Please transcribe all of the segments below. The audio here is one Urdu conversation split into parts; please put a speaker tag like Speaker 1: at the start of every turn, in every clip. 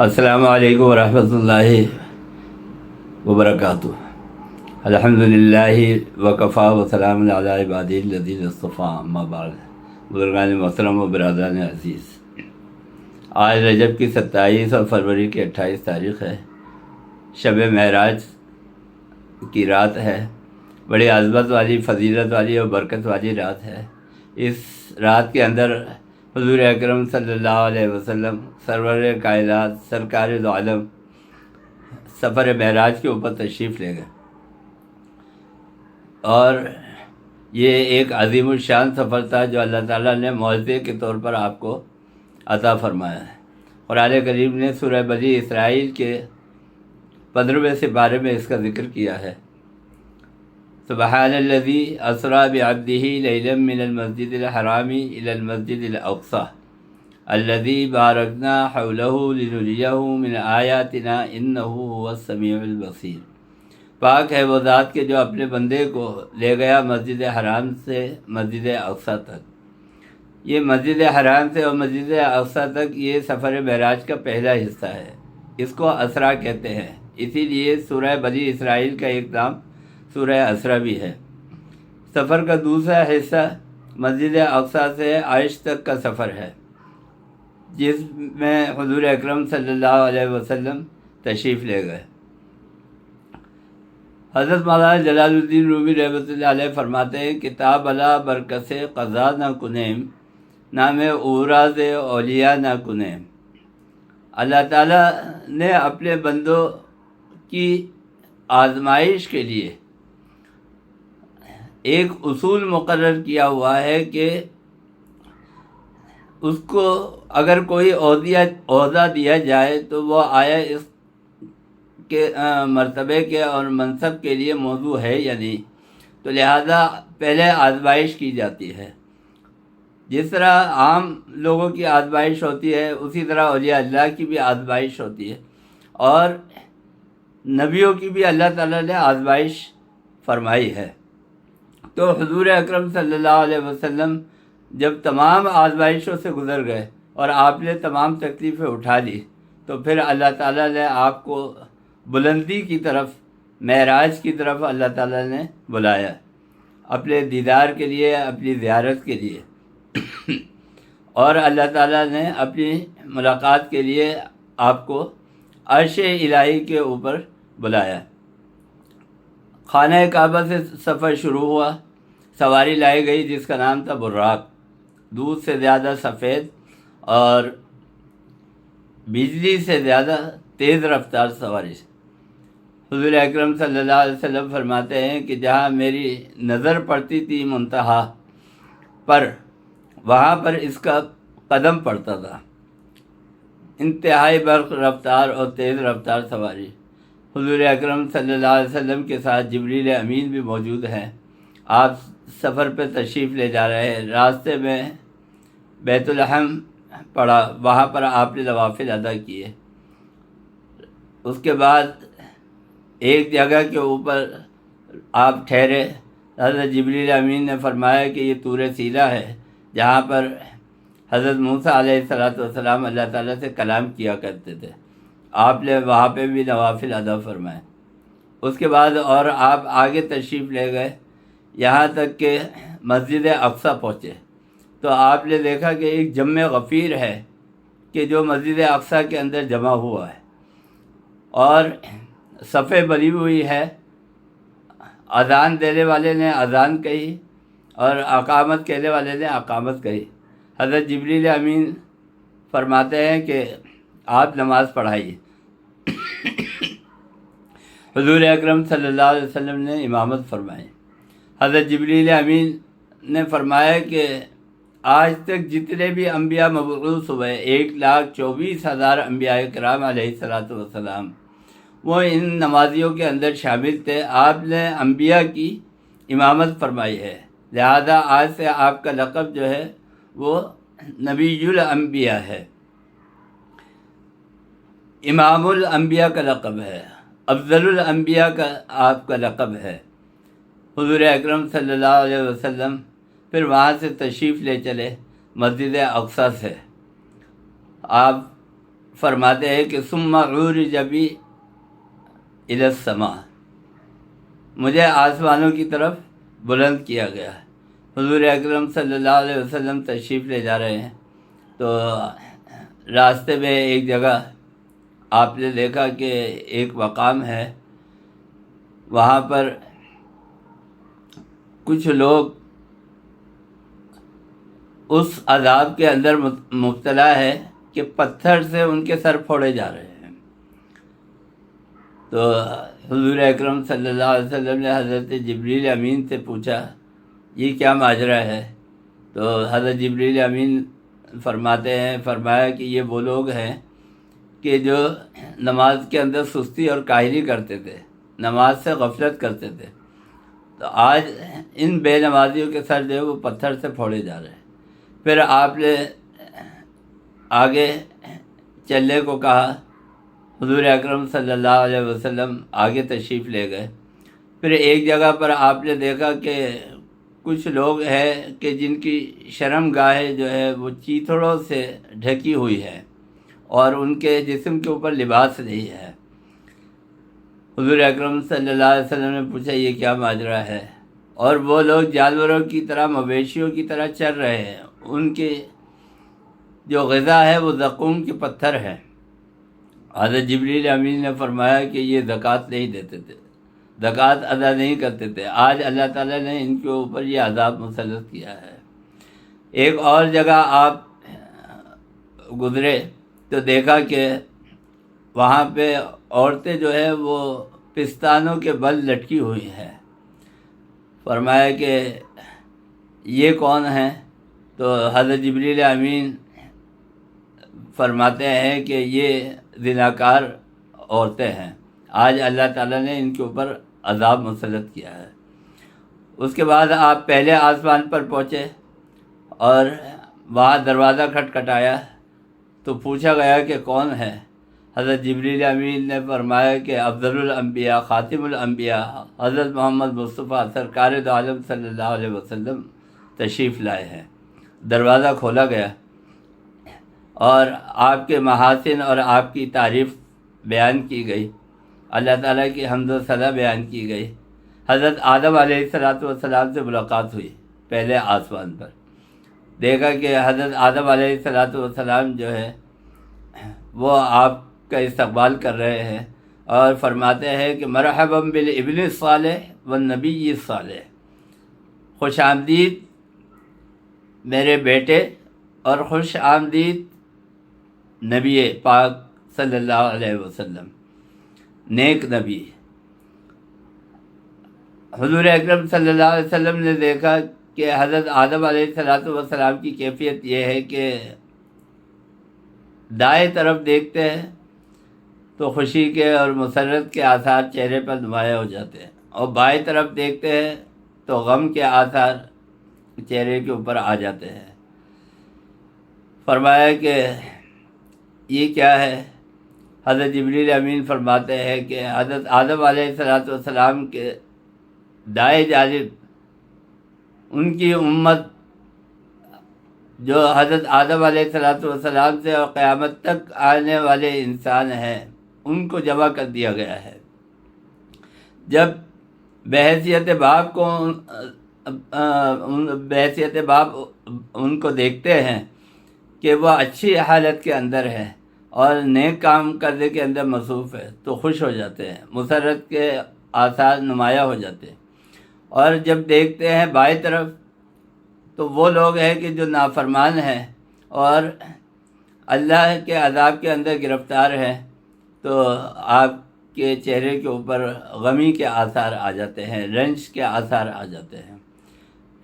Speaker 1: السلام علیکم ورحمۃ اللہ وبرکاتہ۔ الحمدللہ وکفا وسلام علی عبادہ الذین اصطفیٰ، اما بعد۔ بزرگان محترم و برادران عزیز، آج رجب کی 27 اور فروری کی 28 تاریخ ہے۔ شب معراج کی رات ہے۔ بڑی عظمت والی، فضیلت والی اور برکت والی رات ہے۔ اس رات کے اندر حضور اکرم صلی اللہ علیہ وسلم سرور کائنات، سرکار دو عالم سفر معراج کے اوپر تشریف لے گئے، اور یہ ایک عظیم الشان سفر تھا جو اللہ تعالیٰ نے معجزے کے طور پر آپ کو عطا فرمایا ہے۔ قرآن کریم نے سورہ بنی اسرائیل کے 15ویں سپارے میں اس کا ذکر کیا ہے۔ سبحان الذی اسریٰ بعبدہ لیلا من المسجد الحرام الی المسجد الاقصی الذی بارکنا حولہ لنریہ من آیاتنا انہ هو السمیع البصیر۔ پاک ہے وہ ذات کے جو اپنے بندے کو لے گیا مسجد حرام سے مسجد اقصی تک۔ یہ مسجد حرام سے اور مسجد اقصی تک یہ سفر معراج کا پہلا حصہ ہے۔ اس کو اسریٰ کہتے ہیں، اسی لیے سورہ بنی اسرائیل کا ایک نام سورہ اسریٰ بھی ہے۔ سفر کا دوسرا حصہ مسجد اقصی سے عرش تک کا سفر ہے، جس میں حضور اکرم صلی اللہ علیہ وسلم تشریف لے گئے۔ حضرت مولانا جلال الدین رومی رحمۃ اللہ علیہ فرماتے ہیں، کتاب اللہ برکت قضا نہ کنیم، نام اوراز اولیاء نہ کنیم۔ اللہ تعالیٰ نے اپنے بندوں کی آزمائش کے لیے ایک اصول مقرر کیا ہوا ہے کہ اس کو اگر کوئی عہدہ دیا جائے تو وہ آیا اس کے مرتبے کے اور منصب کے لیے موضوع ہے یا نہیں، تو لہذا پہلے آزمائش کی جاتی ہے۔ جس طرح عام لوگوں کی آزمائش ہوتی ہے، اسی طرح اولیاء اللہ کی بھی آزمائش ہوتی ہے، اور نبیوں کی بھی اللہ تعالیٰ نے آزمائش فرمائی ہے۔ تو حضور اکرم صلی اللہ علیہ وسلم جب تمام آزمائشوں سے گزر گئے اور آپ نے تمام تکلیفیں اٹھا لی، تو پھر اللہ تعالیٰ نے آپ کو بلندی کی طرف، معراج کی طرف اللہ تعالیٰ نے بلایا، اپنے دیدار کے لیے، اپنی زیارت کے لیے، اور اللہ تعالیٰ نے اپنی ملاقات کے لیے آپ کو عرش الہی کے اوپر بلایا۔ خانہ کعبہ سے سفر شروع ہوا، سواری لائی گئی جس کا نام تھا براق، دودھ سے زیادہ سفید اور بجلی سے زیادہ تیز رفتار سواری۔ حضور اکرم صلی اللہ علیہ وسلم فرماتے ہیں کہ جہاں میری نظر پڑتی تھی منتہا پر، وہاں پر اس کا قدم پڑتا تھا۔ انتہائی برق رفتار اور تیز رفتار سواری۔ حضور اکرم صلی اللہ علیہ وسلم کے ساتھ جبریل امین بھی موجود ہیں۔ آپ سفر پہ تشریف لے جا رہے ہیں، راستے میں بیت الحم پڑا، وہاں پر آپ نے نوافل ادا کیے۔ اس کے بعد ایک جگہ کے اوپر آپ ٹھہرے۔ حضرت جبریل امین نے فرمایا کہ یہ طور سینا ہے، جہاں پر حضرت موسیٰ علیہ السلام اللہ تعالیٰ سے کلام کیا کرتے تھے۔ آپ نے وہاں پہ بھی نوافل ادا فرمائے۔ اس کے بعد اور آپ آگے تشریف لے گئے، یہاں تک کہ مسجد اقصی پہنچے، تو آپ نے دیکھا کہ ایک جمع غفیر ہے کہ جو مسجد اقصی کے اندر جمع ہوا ہے، اور صفیں بنی ہوئی ہے۔ اذان دینے والے نے اذان کہی اور اقامت کہنے والے نے اقامت کہی۔ حضرت جبریل امین فرماتے ہیں کہ آپ نماز پڑھائیے۔ حضور اکرم صلی اللہ علیہ وسلم نے امامت فرمائی۔ حضرت جبریل امین نے فرمایا کہ آج تک جتنے بھی انبیاء مبعوث ہوئے، 1,24,000 انبیاء کرام علیہ السلام، وہ ان نمازیوں کے اندر شامل تھے۔ آپ نے انبیاء کی امامت فرمائی ہے، لہذا آج سے آپ کا لقب جو ہے وہ نبی الانبیاء ہے، امام الانبیاء کا لقب ہے، افضل الانبیاء کا آپ کا لقب ہے۔ حضور اکرم صلی اللہ علیہ وسلم پھر وہاں سے تشریف لے چلے مسجد اقصی سے۔ آپ فرماتے ہیں کہ ثم عرج بی الی السماء، مجھے آسمانوں کی طرف بلند کیا گیا۔ حضور اکرم صلی اللہ علیہ وسلم تشریف لے جا رہے ہیں، تو راستے میں ایک جگہ آپ نے دیکھا کہ ایک مقام ہے، وہاں پر کچھ لوگ اس عذاب کے اندر مبتلا ہے کہ پتھر سے ان کے سر پھوڑے جا رہے ہیں۔ تو حضور اکرم صلی اللہ علیہ وسلم نے حضرت جبریل امین سے پوچھا یہ کیا ماجرا ہے؟ تو حضرت جبریل امین فرمایا کہ یہ وہ لوگ ہیں کہ جو نماز کے اندر سستی اور کاہلی کرتے تھے، نماز سے غفلت کرتے تھے، تو آج ان بے نمازیوں کے سر جو ہے وہ پتھر سے پھوڑے جا رہے ہیں۔ پھر آپ نے آگے چلنے کو کہا، حضور اکرم صلی اللہ علیہ وسلم آگے تشریف لے گئے۔ پھر ایک جگہ پر آپ نے دیکھا کہ کچھ لوگ ہیں کہ جن کی شرم گاہیں جو ہے وہ چیتڑوں سے ڈھکی ہوئی ہے اور ان کے جسم کے اوپر لباس نہیں ہے۔ حضور اکرم صلی اللہ علیہ وسلم نے پوچھا یہ کیا ماجرا ہے؟ اور وہ لوگ جانوروں کی طرح، مویشیوں کی طرح چل رہے ہیں، ان کی جو غذا ہے وہ زقوم کے پتھر ہے۔ حضرت جبریل امین نے فرمایا کہ یہ زکوٰۃ نہیں دیتے تھے، زکوٰۃ ادا نہیں کرتے تھے، آج اللہ تعالیٰ نے ان کے اوپر یہ عذاب مسلط کیا ہے۔ ایک اور جگہ آپ گزرے تو دیکھا کہ وہاں پہ عورتیں جو ہے وہ پستانوں کے بل لٹکی ہوئی ہیں۔ فرمایا کہ یہ کون ہیں؟ تو حضرت جبریل امین فرماتے ہیں کہ یہ زناکار عورتیں ہیں، آج اللہ تعالیٰ نے ان کے اوپر عذاب مسلط کیا ہے۔ اس کے بعد آپ پہلے آسمان پر پہنچے اور وہاں دروازہ کھٹکھٹایا تو پوچھا گیا کہ کون ہے؟ حضرت جبریل امین نے فرمایا کہ افضل الانبیاء، خاتم الانبیاء، حضرت محمد مصطفیٰ سرکار دو عالم صلی اللہ علیہ وسلم تشریف لائے ہیں۔ دروازہ کھولا گیا اور آپ کے محاسن اور آپ کی تعریف بیان کی گئی، اللہ تعالیٰ کی حمد و ثنا بیان کی گئی۔ حضرت آدم علیہ السلام سے ملاقات ہوئی پہلے آسمان پر، دیکھا کہ حضرت آدم علیہ السلام جو ہے وہ آپ کا استقبال کر رہے ہیں اور فرماتے ہیں کہ مرحبا بالابن الصالح والنبی الصالح، خوش آمدید میرے بیٹے اور خوش آمدید نبی پاک صلی اللہ علیہ وسلم، نیک نبی۔ حضور اکرم صلی اللہ علیہ وسلم نے دیکھا کہ حضرت آدم علیہ السلام کی کیفیت یہ ہے کہ دائیں طرف دیکھتے ہیں تو خوشی کے اور مسرت کے آثار چہرے پر نمایاں ہو جاتے ہیں، اور بائیں طرف دیکھتے ہیں تو غم کے آثار چہرے کے اوپر آ جاتے ہیں۔ فرمایا کہ یہ کیا ہے؟ حضرت جبریل امین فرماتے ہیں کہ حضرت آدم علیہ السلام کے دائیں جانب ان کی امت جو حضرت آدم علیہ السلام سے اور قیامت تک آنے والے انسان ہیں ان کو جمع کر دیا گیا ہے۔ جب بحیثیت باپ ان کو دیکھتے ہیں کہ وہ اچھی حالت کے اندر ہے اور نیک کام کرنے کے اندر مصروف ہے تو خوش ہو جاتے ہیں، مسرت کے آثار نمایاں ہو جاتے ہیں۔ اور جب دیکھتے ہیں بائیں طرف تو وہ لوگ ہیں کہ جو نافرمان ہیں اور اللہ کے عذاب کے اندر گرفتار ہیں، تو آپ کے چہرے کے اوپر غمی کے آثار آ جاتے ہیں، رنج کے آثار آ جاتے ہیں۔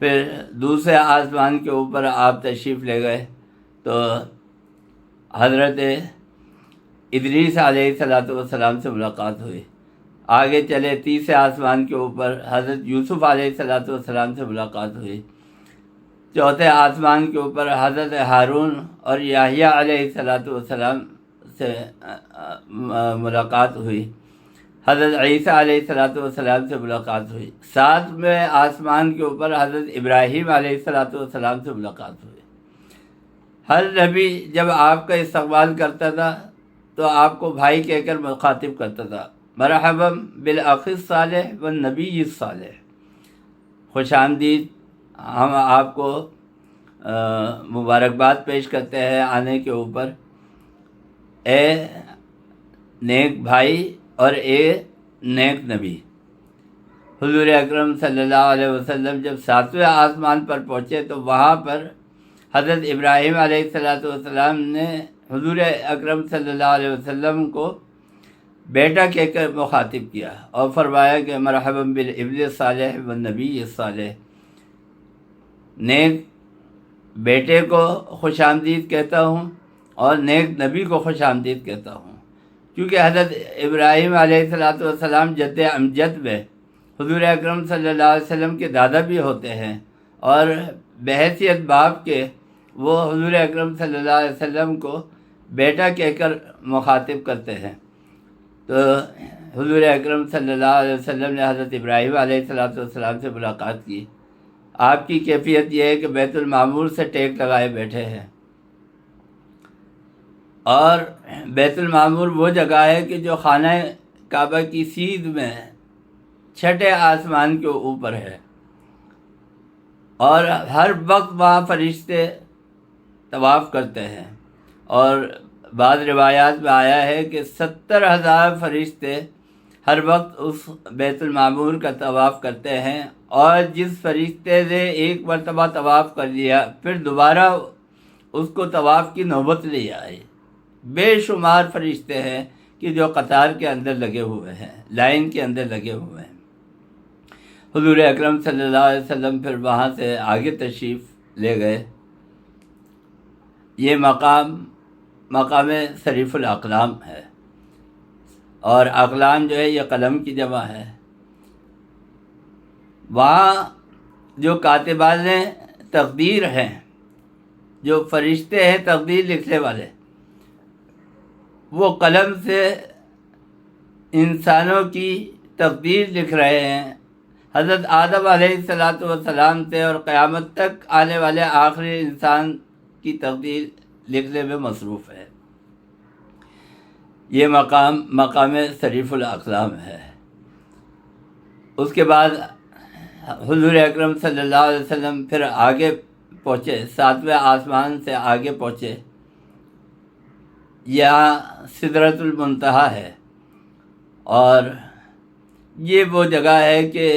Speaker 1: پھر دوسرے آسمان کے اوپر آپ تشریف لے گئے تو حضرت ادریس علیہ السلام سے ملاقات ہوئی۔ آگے چلے تیسرے آسمان کے اوپر حضرت یوسف علیہ السلام سے ملاقات ہوئی۔ چوتھے آسمان کے اوپر حضرت ہارون اور یحییٰ علیہ السلام سے ملاقات ہوئی۔ حضرت عیسیٰ علیہ السلام سے ملاقات ہوئی۔ ساتویں آسمان کے اوپر حضرت ابراہیم علیہ السلام سے ملاقات ہوئی۔ ہر نبی جب آپ کا استقبال کرتا تھا تو آپ کو بھائی کہہ کر مخاطب کرتا تھا، مرحبا بالاخ الصالح والنبی الصالح، خوش آمدید، ہم آپ کو مبارکباد پیش کرتے ہیں آنے کے اوپر، اے نیک بھائی اور اے نیک نبی۔ حضور اکرم صلی اللہ علیہ وسلم جب 7ویں آسمان پر پہنچے تو وہاں پر حضرت ابراہیم علیہ السلام نے حضور اکرم صلی اللہ علیہ وسلم کو بیٹا کہہ کر مخاطب کیا اور فرمایا کہ مرحبا بالابن الصالح والنبی الصالح، نیک بیٹے کو خوش آمدید کہتا ہوں اور نیک نبی کو خوش آمدید کہتا ہوں، کیونکہ حضرت ابراہیم علیہ السلام جد امجد میں حضور اکرم صلی اللہ علیہ وسلم کے دادا بھی ہوتے ہیں، اور بحیثیت باپ کے وہ حضور اکرم صلی اللہ علیہ وسلم کو بیٹا کہہ کر مخاطب کرتے ہیں۔ تو حضور اکرم صلی اللہ علیہ وسلم نے حضرت ابراہیم علیہ السلام سے ملاقات کی۔ آپ کی کیفیت یہ ہے کہ بیت المعمور سے ٹیک لگائے بیٹھے ہیں، اور بیت المعمور وہ جگہ ہے کہ جو خانہ کعبہ کی سیدھ میں 6 آسمان کے اوپر ہے، اور ہر وقت وہاں فرشتے طواف کرتے ہیں، اور بعض روایات میں آیا ہے کہ 70,000 فرشتے ہر وقت اس بیت المعمور کا طواف کرتے ہیں، اور جس فرشتے نے ایک مرتبہ طواف کر لیا پھر دوبارہ اس کو طواف کی نوبت نہیں آئی۔ بے شمار فرشتے ہیں کہ جو قطار کے اندر لگے ہوئے ہیں، لائن کے اندر لگے ہوئے ہیں۔ حضور اکرم صلی اللہ علیہ وسلم پھر وہاں سے آگے تشریف لے گئے۔ یہ مقام صریف الاقلام ہے، اور اقلام جو ہے یہ قلم کی جمع ہے۔ وہاں جو کاتبان تقدیر ہیں، جو فرشتے ہیں تقدیر لکھنے والے، وہ قلم سے انسانوں کی تقدیر لکھ رہے ہیں، حضرت آدم علیہ السلام سے اور قیامت تک آنے والے آخری انسان کی تقدیر لکھنے میں مصروف ہے۔ یہ مقام صریف الاقلام ہے۔ اس کے بعد حضور اکرم صلی اللہ علیہ وسلم پھر آگے پہنچے، 7ویں آسمان سے آگے پہنچے، یہاں سدرۃ المنتہا ہے، اور یہ وہ جگہ ہے کہ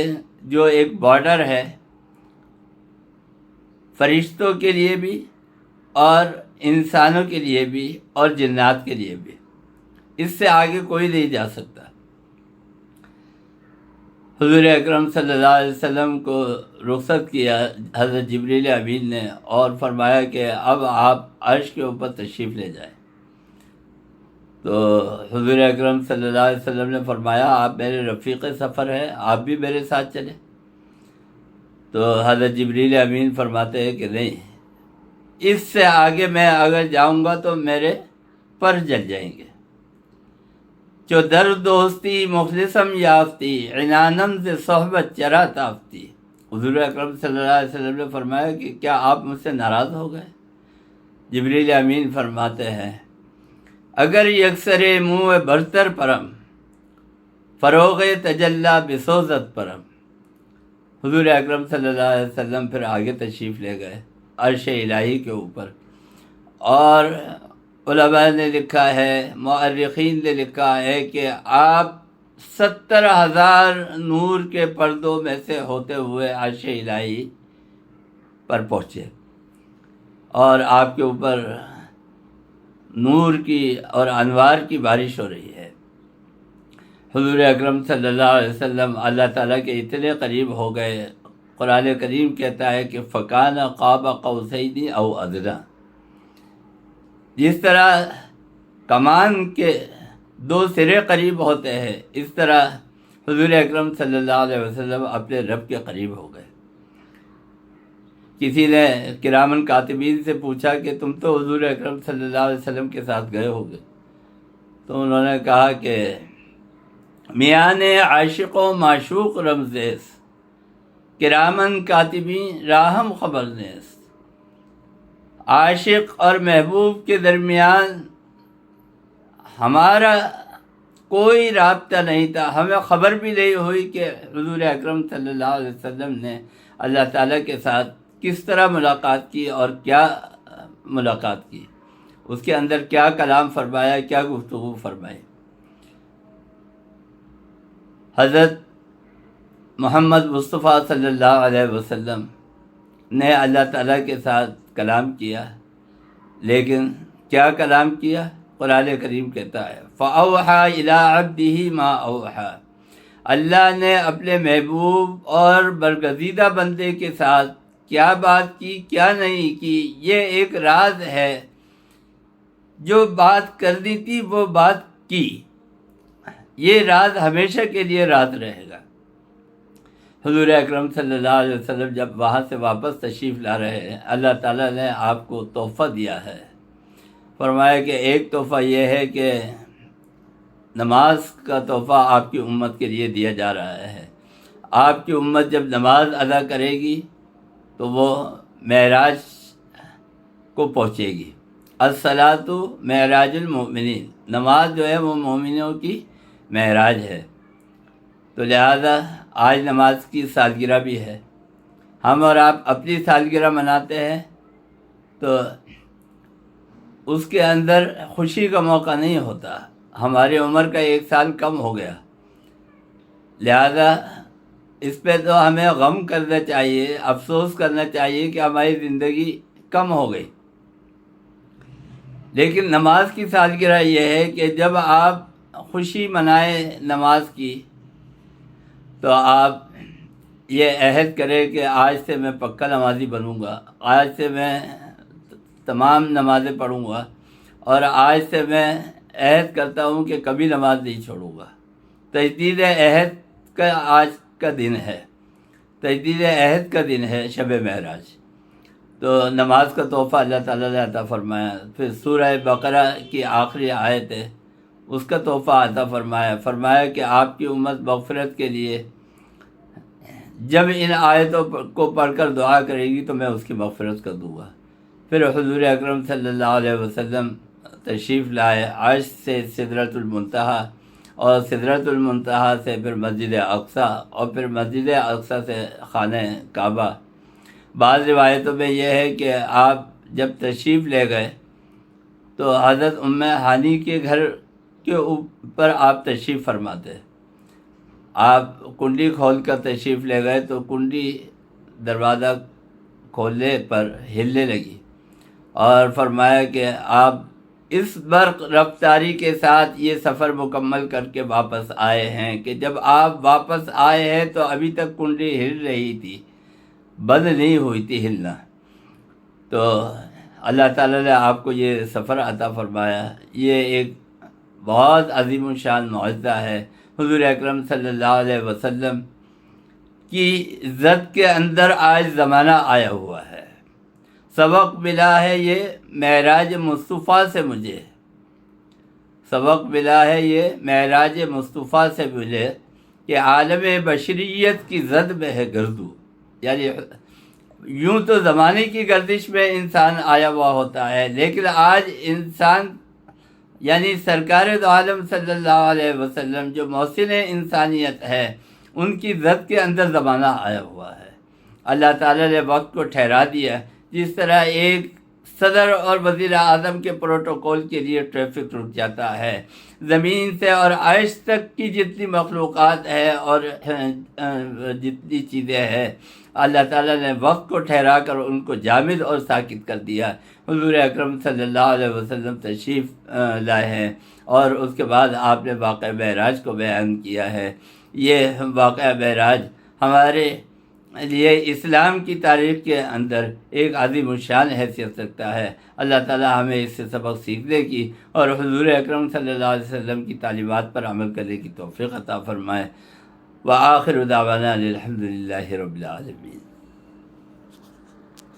Speaker 1: جو ایک بارڈر ہے فرشتوں کے لیے بھی اور انسانوں کے لیے بھی اور جنات کے لیے بھی، اس سے آگے کوئی نہیں جا سکتا۔ حضور اکرم صلی اللہ علیہ وسلم کو رخصت کیا حضرت جبریل امین نے، اور فرمایا کہ اب آپ عرش کے اوپر تشریف لے جائیں۔ تو حضور اکرم صلی اللہ علیہ وسلم نے فرمایا آپ میرے رفیق سفر ہیں، آپ بھی میرے ساتھ چلیں۔ تو حضرت جبریل امین فرماتے ہیں کہ نہیں، اس سے آگے میں اگر جاؤں گا تو میرے پر جل جائیں گے۔ جو در دوستی مخلصم یافتی، عنانم سے صحبت چرا تافتی۔ حضور اکرم صلی اللہ علیہ وسلم نے فرمایا کہ کیا آپ مجھ سے ناراض ہو گئے؟ جبریل امین فرماتے ہیں اگر یکسر منہ برتر پرم، فروغ تجلا بسوزت پرم۔ حضور اکرم صلی اللہ علیہ وسلم پھر آگے تشریف لے گئے عرش الہی کے اوپر، اور علماء نے لکھا ہے، مؤرخین نے لکھا ہے کہ آپ 70,000 نور کے پردوں میں سے ہوتے ہوئے عرش الہی پر پہنچے، اور آپ کے اوپر نور کی اور انوار کی بارش ہو رہی ہے۔ حضور اکرم صلی اللہ علیہ وسلم اللہ تعالیٰ کے اتنے قریب ہو گئے، قرآن کریم کہتا ہے کہ فکان قاب قوسین او ادنی۔ جس طرح کمان کے 2 سرے قریب ہوتے ہیں، اس طرح حضور اکرم صلی اللہ علیہ وسلم اپنے رب کے قریب ہو گئے۔ کسی نے کرامن کاتبین سے پوچھا کہ تم تو حضور اکرم صلی اللہ علیہ وسلم کے ساتھ گئے ہوگے، تو انہوں نے کہا کہ میان عاشق و معشوق رمزیس، کرامن کاتبین راہم خبر نیست۔ عاشق اور محبوب کے درمیان ہمارا کوئی رابطہ نہیں تھا، ہمیں خبر بھی نہیں ہوئی کہ حضور اکرم صلی اللہ علیہ وسلم نے اللہ تعالیٰ کے ساتھ کس طرح ملاقات کی اور کیا ملاقات کی، اس کے اندر کیا کلام فرمایا، کیا گفتگو فرمائی۔ حضرت محمد مصطفیٰ صلی اللہ علیہ وسلم نے اللہ تعالیٰ کے ساتھ کلام کیا، لیکن کیا کلام کیا؟ قرآن کریم کہتا ہے فَأَوْحَى إِلَىٰ عَبْدِهِ مَا أَوْحَى، اللہ نے اپنے محبوب اور برگزیدہ بندے کے ساتھ کیا بات کی، کیا نہیں کی، یہ ایک راز ہے۔ جو بات کرنی تھی وہ بات کی، یہ راز ہمیشہ کے لیے راز رہے گا۔ حضور اکرم صلی اللہ علیہ وسلم جب وہاں سے واپس تشریف لا رہے ہیں، اللہ تعالیٰ نے آپ کو تحفہ دیا ہے۔ فرمایا کہ ایک تحفہ یہ ہے کہ نماز کا تحفہ آپ کی امت کے لیے دیا جا رہا ہے۔ آپ کی امت جب نماز ادا کرے گی تو وہ معراج کو پہنچے گی۔ الصلاۃ معراج المؤمنین، نماز جو ہے وہ مومنوں کی معراج ہے۔ تو لہذا آج نماز کی سالگرہ بھی ہے، ہم اور آپ اپنی سالگرہ مناتے ہیں تو اس کے اندر خوشی کا موقع نہیں ہوتا، ہماری عمر کا 1 سال کم ہو گیا، لہذا اس پہ تو ہمیں غم کرنا چاہیے، افسوس کرنا چاہیے کہ ہماری زندگی کم ہو گئی۔ لیکن نماز کی سالگرہ یہ ہے کہ جب آپ خوشی منائیں نماز کی تو آپ یہ عہد کریں کہ آج سے میں پکا نمازی بنوں گا، آج سے میں تمام نمازیں پڑھوں گا، اور آج سے میں عہد کرتا ہوں کہ کبھی نماز نہیں چھوڑوں گا۔ تجدید عہد کا آج کا دن ہے، تجدید عہد کا دن ہے شب معراج۔ تو نماز کا تحفہ اللہ تعالیٰ نے عطا فرمایا۔ پھر سورہ بقرہ کی آخری آیت ہے، اس کا تحفہ عطا فرمایا کہ آپ کی امت مغفرت کے لیے جب ان آیتوں کو پڑھ کر دعا کرے گی تو میں اس کی مغفرت کر دوں گا۔ پھر حضور اکرم صلی اللہ علیہ وسلم تشریف لائے، عرش سے سدرۃ المنتہا، اور سدرۃ المنتہا سے پھر مسجد اقصیٰ، اور پھر مسجد اقصیٰ سے خانہ کعبہ۔ بعض روایتوں میں یہ ہے کہ آپ جب تشریف لے گئے تو حضرت ام ہانی کے گھر کے اوپر آپ تشریف فرماتے، آپ کنڈی کھول کر تشریف لے گئے تو کنڈی دروازہ کھولنے پر ہلنے لگی، اور فرمایا کہ آپ اس برق رفتاری کے ساتھ یہ سفر مکمل کر کے واپس آئے ہیں کہ جب آپ واپس آئے ہیں تو ابھی تک کنڈی ہل رہی تھی، بند نہیں ہوئی تھی ہلنا۔ تو اللہ تعالیٰ نے آپ کو یہ سفر عطا فرمایا، یہ ایک بہت عظیم الشان معجزہ ہے۔ حضور اکرم صلی اللہ علیہ وسلم کی عزت کے اندر آج زمانہ آیا ہوا ہے، سبق ملا ہے یہ معراج مصطفیٰ سے، مجھے سبق ملا ہے یہ معراج مصطفیٰ سے ملے کہ عالم بشریت کی زد میں ہے گردو، یعنی یوں تو زمانے کی گردش میں انسان آیا ہوا ہوتا ہے، لیکن آج انسان یعنی سرکار دو عالم صلی اللہ علیہ وسلم جو محسن انسانیت ہے، ان کی زد کے اندر زمانہ آیا ہوا ہے۔ اللہ تعالیٰ نے وقت کو ٹھہرا دیا، جس طرح ایک صدر اور وزیر اعظم کے پروٹوکول کے لیے ٹریفک رک جاتا ہے، زمین سے اور عرش تک کی جتنی مخلوقات ہے اور جتنی چیزیں ہیں، اللہ تعالیٰ نے وقت کو ٹھہرا کر ان کو جامد اور ساکت کر دیا۔ حضور اکرم صلی اللہ علیہ وسلم تشریف لائے ہیں، اور اس کے بعد آپ نے واقعہ معراج کو بیان کیا ہے۔ یہ واقعہ معراج ہمارے لیے اسلام کی تاریخ کے اندر ایک عظیم الشان حیثیت رکھتا ہے۔ اللہ تعالیٰ ہمیں اس سے سبق سیکھنے کی اور حضور اکرم صلی اللہ علیہ وسلم کی تعلیمات پر عمل کرنے کی توفیق عطا فرمائے۔ وآخر دعوانا الحمد للہ رب العالمین۔